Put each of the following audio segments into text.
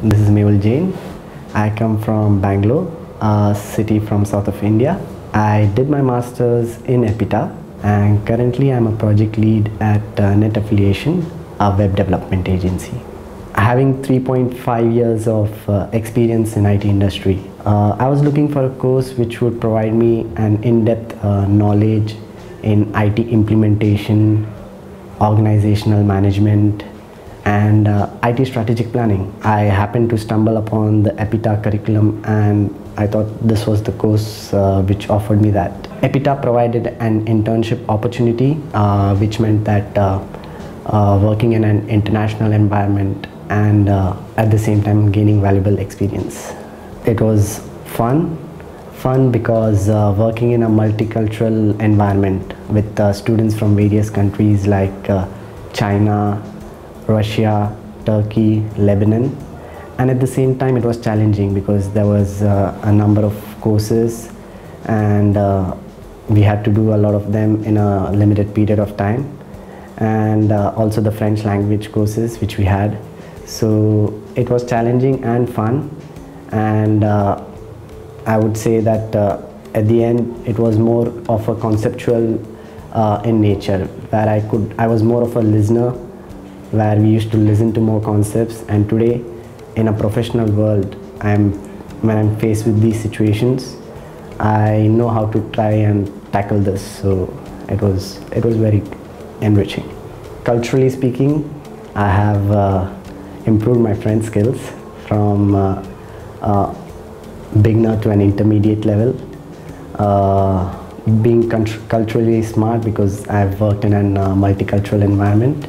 This is Mehul Jain. I come from Bangalore, a city from south of India. I did my masters in Epita and currently I'm a project lead at Net Affiliation, a web development agency. Having 3.5 years of experience in IT industry, I was looking for a course which would provide me an in-depth knowledge in IT implementation, organizational management, and IT strategic planning. I happened to stumble upon the Epita curriculum and I thought this was the course which offered me that. Epita provided an internship opportunity, which meant that working in an international environment and at the same time gaining valuable experience. It was fun because working in a multicultural environment with students from various countries like China, Russia, Turkey, Lebanon, and at the same time it was challenging because there was a number of courses and we had to do a lot of them in a limited period of time, and also the French language courses which we had. So it was challenging and fun, and I would say that at the end it was more of a conceptual in nature, where I was more of a listener, where we used to listen to more concepts. And today in a professional world, when I'm faced with these situations, I know how to try and tackle this. So it was very enriching. Culturally speaking, I have improved my French skills from beginner to an intermediate level. Being culturally smart because I've worked in a multicultural environment.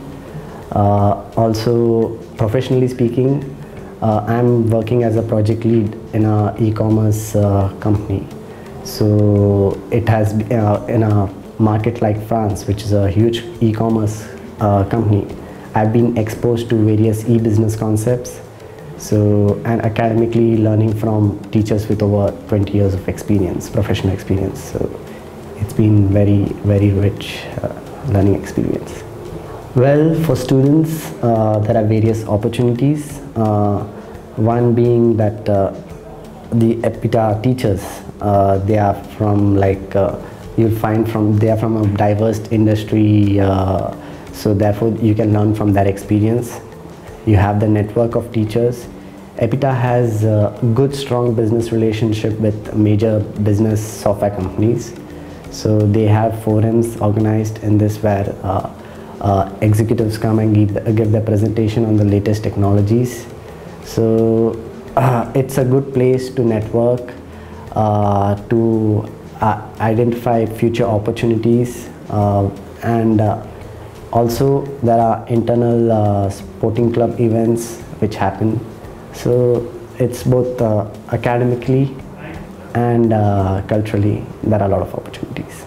Also, professionally speaking, I'm working as a project lead in an e-commerce company. So it has in a market like France, which is a huge e-commerce company, I've been exposed to various e-business concepts. So, and academically learning from teachers with over 20 years of experience, professional experience. So it's been very, very rich learning experience. Well, for students, there are various opportunities. One being that the Epita teachers, they are from they are from a diverse industry, so therefore you can learn from their experience. You have the network of teachers. Epita has a good, strong business relationship with major business software companies. So they have forums organized in this where executives come and give their presentation on the latest technologies. So it's a good place to network, to identify future opportunities, and also there are internal sporting club events which happen. So it's both academically and culturally there are a lot of opportunities.